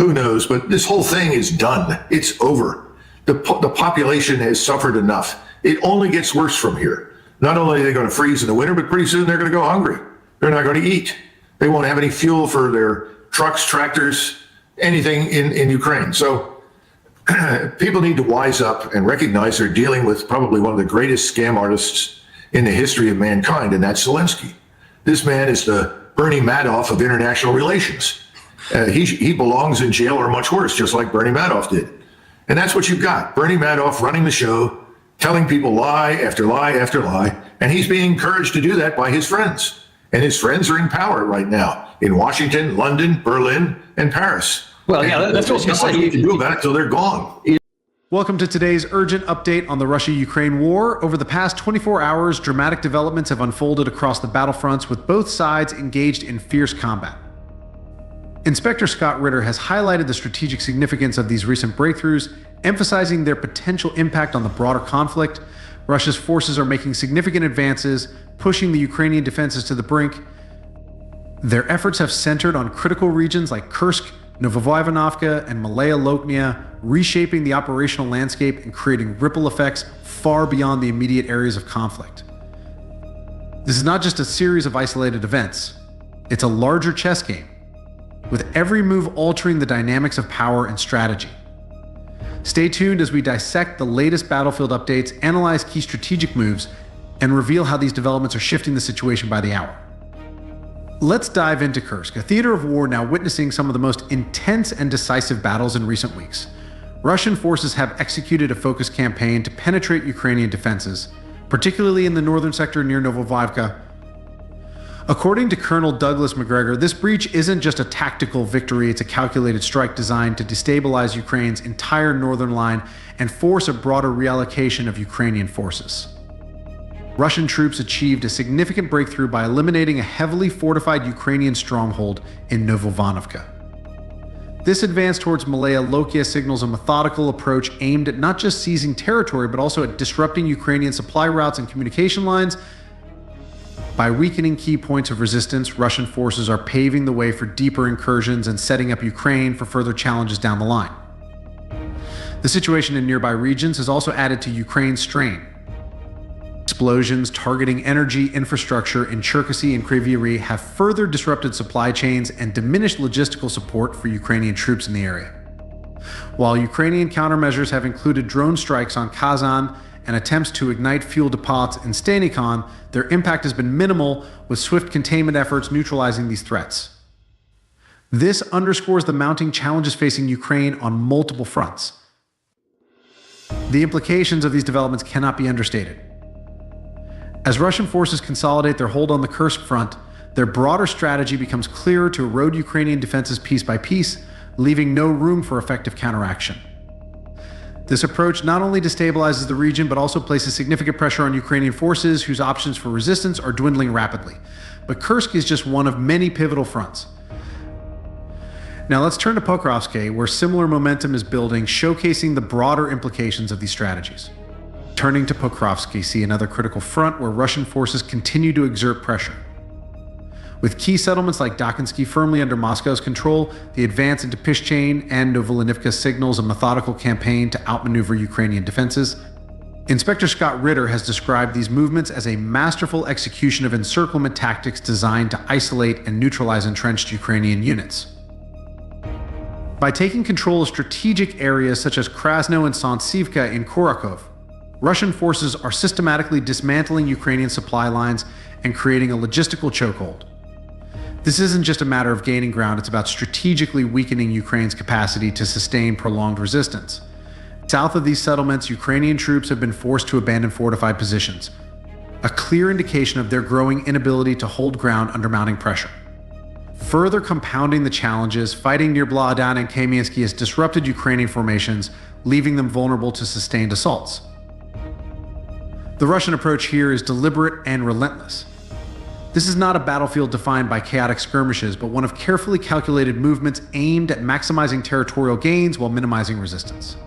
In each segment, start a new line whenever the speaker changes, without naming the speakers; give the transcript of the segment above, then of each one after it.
Who knows? But this whole thing is done. It's over. The population has suffered enough. It only gets worse from here. Not only are they going to freeze in the winter, but pretty soon they're going to go hungry. They're not going to eat. They won't have any fuel for their trucks, tractors, anything in Ukraine. So people need to wise up and recognize they're dealing with probably one of the greatest scam artists in the history of mankind, and that's Zelensky. This man is the Bernie Madoff of international relations. He belongs in jail or much worse, just like Bernie Madoff did. And that's what you've got. Bernie Madoff running the show, telling people lie after lie after lie, and he's being encouraged to do that by his friends. And his friends are in power right now in Washington, London, Berlin, and Paris.
Well, yeah, that's what I was going to say.
You can do about it until they're gone.
Welcome to today's urgent update on the Russia-Ukraine war. Over the past 24 hours, dramatic developments have unfolded across the battlefronts, with both sides engaged in fierce combat. Inspector Scott Ritter has highlighted the strategic significance of these recent breakthroughs, emphasizing their potential impact on the broader conflict. Russia's forces are making significant advances, pushing the Ukrainian defenses to the brink. Their efforts have centered on critical regions like Kursk, Novoivanovka, and Malaya Loknia, reshaping the operational landscape and creating ripple effects far beyond the immediate areas of conflict. This is not just a series of isolated events. It's a larger chess game, with every move altering the dynamics of power and strategy. Stay tuned as we dissect the latest battlefield updates, analyze key strategic moves, and reveal how these developments are shifting the situation by the hour. Let's dive into Kursk, a theater of war now witnessing some of the most intense and decisive battles in recent weeks. Russian forces have executed a focused campaign to penetrate Ukrainian defenses, particularly in the northern sector near Novoivka. According to Colonel Douglas Macgregor, this breach isn't just a tactical victory, it's a calculated strike designed to destabilize Ukraine's entire northern line and force a broader reallocation of Ukrainian forces. Russian troops achieved a significant breakthrough by eliminating a heavily fortified Ukrainian stronghold in Novoivanovka. This advance towards Malaya Loknia signals a methodical approach aimed at not just seizing territory, but also at disrupting Ukrainian supply routes and communication lines. By weakening key points of resistance, Russian forces are paving the way for deeper incursions and setting up Ukraine for further challenges down the line. The situation in nearby regions has also added to Ukraine's strain. Explosions targeting energy infrastructure in Cherkasy and Kryvyi Rih have further disrupted supply chains and diminished logistical support for Ukrainian troops in the area. While Ukrainian countermeasures have included drone strikes on Kazan and attempts to ignite fuel depots in Stanikon, their impact has been minimal, with swift containment efforts neutralizing these threats. This underscores the mounting challenges facing Ukraine on multiple fronts. The implications of these developments cannot be understated. As Russian forces consolidate their hold on the Kursk front, their broader strategy becomes clearer to erode Ukrainian defenses piece by piece, leaving no room for effective counteraction. This approach not only destabilizes the region, but also places significant pressure on Ukrainian forces whose options for resistance are dwindling rapidly. But Kursk is just one of many pivotal fronts. Now let's turn to Pokrovsk, where similar momentum is building, showcasing the broader implications of these strategies. Turning to Pokrovsk, see another critical front where Russian forces continue to exert pressure. With key settlements like Dakinsky firmly under Moscow's control, the advance into Pishchain and Novolinivka signals a methodical campaign to outmaneuver Ukrainian defenses. Inspector Scott Ritter has described these movements as a masterful execution of encirclement tactics designed to isolate and neutralize entrenched Ukrainian units. By taking control of strategic areas such as Krasno and Santsivka in Korakov, Russian forces are systematically dismantling Ukrainian supply lines and creating a logistical chokehold. This isn't just a matter of gaining ground, it's about strategically weakening Ukraine's capacity to sustain prolonged resistance. South of these settlements, Ukrainian troops have been forced to abandon fortified positions, a clear indication of their growing inability to hold ground under mounting pressure. Further compounding the challenges, fighting near Bladan and Kamiansky has disrupted Ukrainian formations, leaving them vulnerable to sustained assaults. The Russian approach here is deliberate and relentless. This is not a battlefield defined by chaotic skirmishes, but one of carefully calculated movements aimed at maximizing territorial gains while minimizing resistance.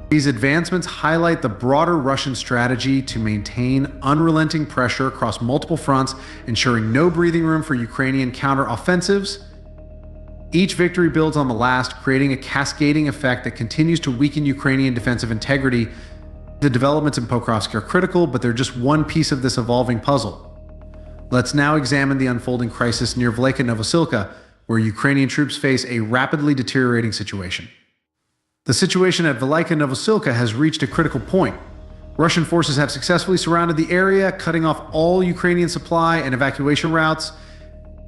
These advancements highlight the broader Russian strategy to maintain unrelenting pressure across multiple fronts, ensuring no breathing room for Ukrainian counter-offensives. Each victory builds on the last, creating a cascading effect that continues to weaken Ukrainian defensive integrity. The developments in Pokrovsk are critical, but they're just one piece of this evolving puzzle. Let's now examine the unfolding crisis near Velika Novosilka, where Ukrainian troops face a rapidly deteriorating situation. The situation at Velika Novosilka has reached a critical point. Russian forces have successfully surrounded the area, cutting off all Ukrainian supply and evacuation routes.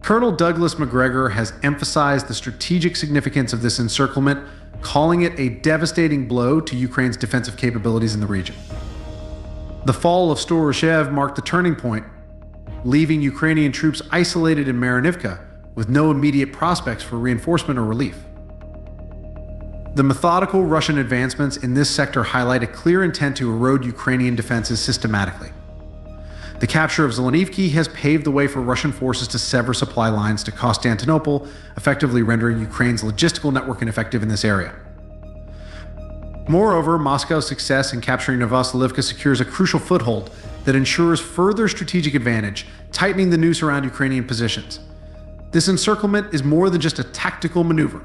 Colonel Douglas Macgregor has emphasized the strategic significance of this encirclement, calling it a devastating blow to Ukraine's defensive capabilities in the region. The fall of Storoshev marked the turning point, leaving Ukrainian troops isolated in Marinivka with no immediate prospects for reinforcement or relief. The methodical Russian advancements in this sector highlight a clear intent to erode Ukrainian defenses systematically. The capture of Zelenivki has paved the way for Russian forces to sever supply lines to Constantinople, effectively rendering Ukraine's logistical network ineffective in this area. Moreover, Moscow's success in capturing Novoselivka secures a crucial foothold that ensures further strategic advantage, tightening the noose around Ukrainian positions. This encirclement is more than just a tactical maneuver.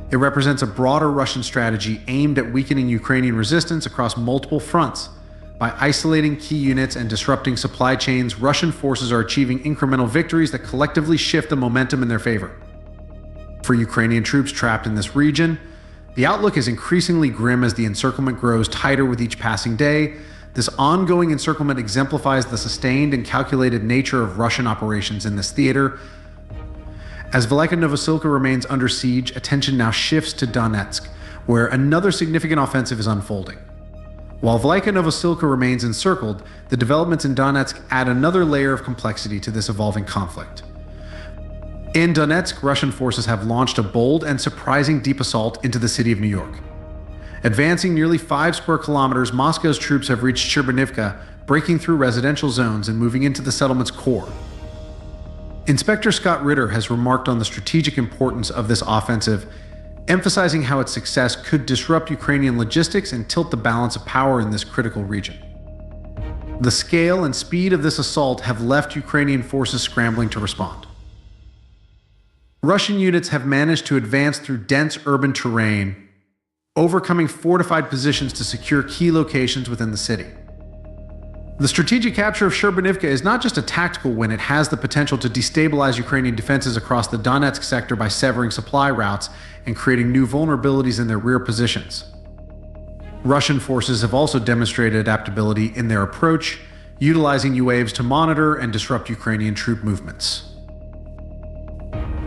It represents a broader Russian strategy aimed at weakening Ukrainian resistance across multiple fronts. By isolating key units and disrupting supply chains, Russian forces are achieving incremental victories that collectively shift the momentum in their favor. For Ukrainian troops trapped in this region, the outlook is increasingly grim as the encirclement grows tighter with each passing day. This ongoing encirclement exemplifies the sustained and calculated nature of Russian operations in this theater. As Velika Novosilka remains under siege, attention now shifts to Donetsk, where another significant offensive is unfolding. While Velika Novosilka remains encircled, the developments in Donetsk add another layer of complexity to this evolving conflict. In Donetsk, Russian forces have launched a bold and surprising deep assault into the city of New York. Advancing nearly 5 square kilometers, Moscow's troops have reached Cherbanivka, breaking through residential zones and moving into the settlement's core. Inspector Scott Ritter has remarked on the strategic importance of this offensive, emphasizing how its success could disrupt Ukrainian logistics and tilt the balance of power in this critical region. The scale and speed of this assault have left Ukrainian forces scrambling to respond. Russian units have managed to advance through dense urban terrain, overcoming fortified positions to secure key locations within the city. The strategic capture of Cherbanivka is not just a tactical win, it has the potential to destabilize Ukrainian defenses across the Donetsk sector by severing supply routes and creating new vulnerabilities in their rear positions. Russian forces have also demonstrated adaptability in their approach, utilizing UAVs to monitor and disrupt Ukrainian troop movements.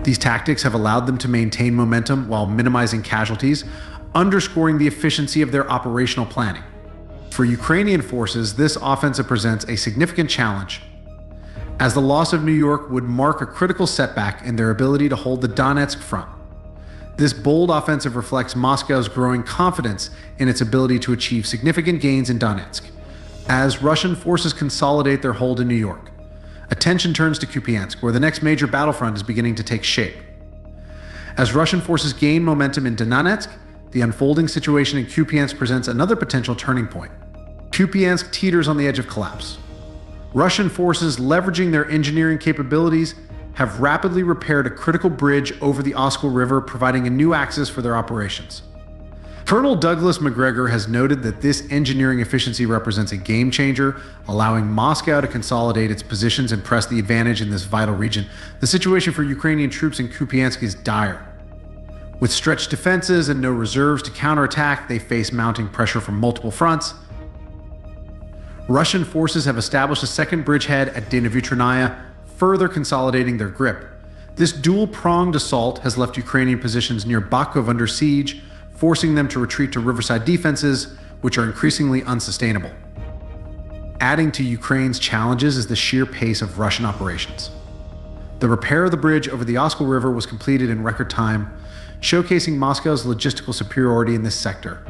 These tactics have allowed them to maintain momentum while minimizing casualties, underscoring the efficiency of their operational planning. For Ukrainian forces, this offensive presents a significant challenge, as the loss of New York would mark a critical setback in their ability to hold the Donetsk front. This bold offensive reflects Moscow's growing confidence in its ability to achieve significant gains in Donetsk. As Russian forces consolidate their hold in New York, attention turns to Kupiansk, where the next major battlefront is beginning to take shape. As Russian forces gain momentum in Donetsk, the unfolding situation in Kupiansk presents another potential turning point. Kupiansk teeters on the edge of collapse. Russian forces, leveraging their engineering capabilities, have rapidly repaired a critical bridge over the Oskol River, providing a new axis for their operations. Colonel Douglas Macgregor has noted that this engineering efficiency represents a game changer, allowing Moscow to consolidate its positions and press the advantage in this vital region. The situation for Ukrainian troops in Kupiansk is dire. With stretched defenses and no reserves to counterattack, they face mounting pressure from multiple fronts. Russian forces have established a second bridgehead at Dnevitranaya, further consolidating their grip. This dual-pronged assault has left Ukrainian positions near Bakhmut under siege, forcing them to retreat to riverside defenses, which are increasingly unsustainable. Adding to Ukraine's challenges is the sheer pace of Russian operations. The repair of the bridge over the Oskol River was completed in record time, showcasing Moscow's logistical superiority in this sector.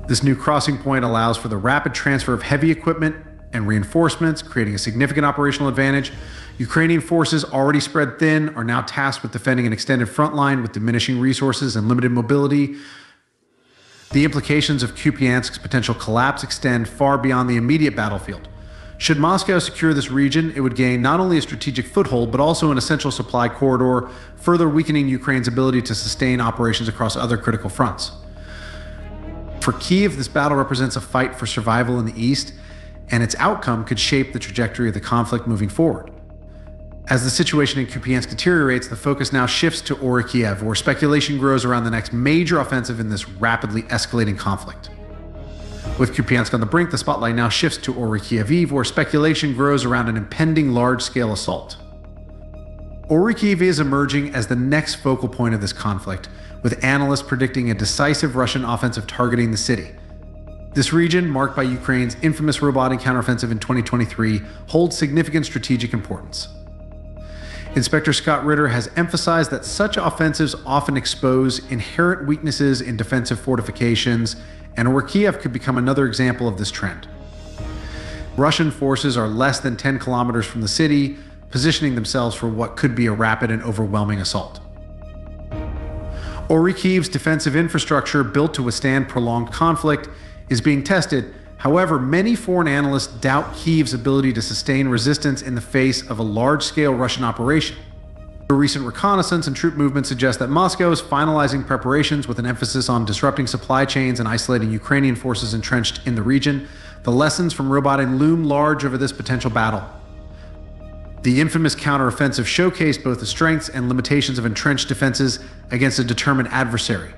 This new crossing point allows for the rapid transfer of heavy equipment and reinforcements, creating a significant operational advantage. Ukrainian forces, already spread thin, are now tasked with defending an extended front line with diminishing resources and limited mobility. The implications of Kupiansk's potential collapse extend far beyond the immediate battlefield. Should Moscow secure this region, it would gain not only a strategic foothold, but also an essential supply corridor, further weakening Ukraine's ability to sustain operations across other critical fronts. For Kyiv, this battle represents a fight for survival in the east, and its outcome could shape the trajectory of the conflict moving forward. As the situation in Kupiansk deteriorates, the focus now shifts to Orikhiv, where speculation grows around the next major offensive in this rapidly escalating conflict. With Kupiansk on the brink, the spotlight now shifts to Orikhiv, where speculation grows around an impending large-scale assault. Orikhiv is emerging as the next focal point of this conflict, with analysts predicting a decisive Russian offensive targeting the city. This region, marked by Ukraine's infamous robotic counteroffensive in 2023, holds significant strategic importance. Inspector Scott Ritter has emphasized that such offensives often expose inherent weaknesses in defensive fortifications, and Orikhiv could become another example of this trend. Russian forces are less than 10 kilometers from the city, positioning themselves for what could be a rapid and overwhelming assault. Orikhiv's defensive infrastructure, built to withstand prolonged conflict, is being tested. However, many foreign analysts doubt Kyiv's ability to sustain resistance in the face of a large-scale Russian operation. A recent reconnaissance and troop movement suggest that Moscow is finalizing preparations with an emphasis on disrupting supply chains and isolating Ukrainian forces entrenched in the region. The lessons from roboting loom large over this potential battle. The infamous counteroffensive showcased both the strengths and limitations of entrenched defenses against a determined adversary.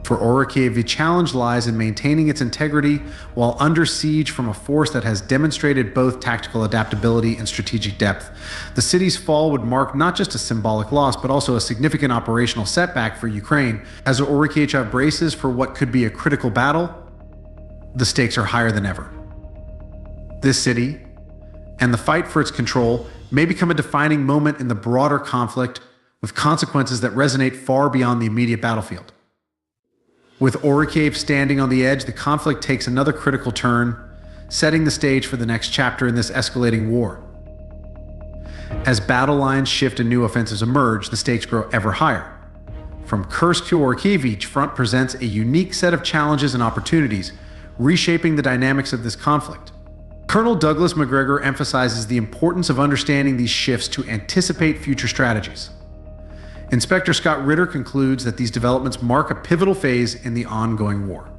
For Orikhiv, the challenge lies in maintaining its integrity while under siege from a force that has demonstrated both tactical adaptability and strategic depth. The city's fall would mark not just a symbolic loss, but also a significant operational setback for Ukraine. As Orikhiv braces for what could be a critical battle, the stakes are higher than ever. This city, and the fight for its control, may become a defining moment in the broader conflict, with consequences that resonate far beyond the immediate battlefield. With Orikhiv standing on the edge, the conflict takes another critical turn, setting the stage for the next chapter in this escalating war. As battle lines shift and new offensives emerge, the stakes grow ever higher. From Kursk to Orikhiv, each front presents a unique set of challenges and opportunities, reshaping the dynamics of this conflict. Colonel Douglas Macgregor emphasizes the importance of understanding these shifts to anticipate future strategies. Inspector Scott Ritter concludes that these developments mark a pivotal phase in the ongoing war.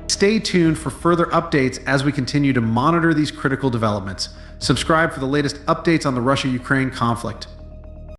Stay tuned for further updates as we continue to monitor these critical developments. Subscribe for the latest updates on the Russia-Ukraine conflict.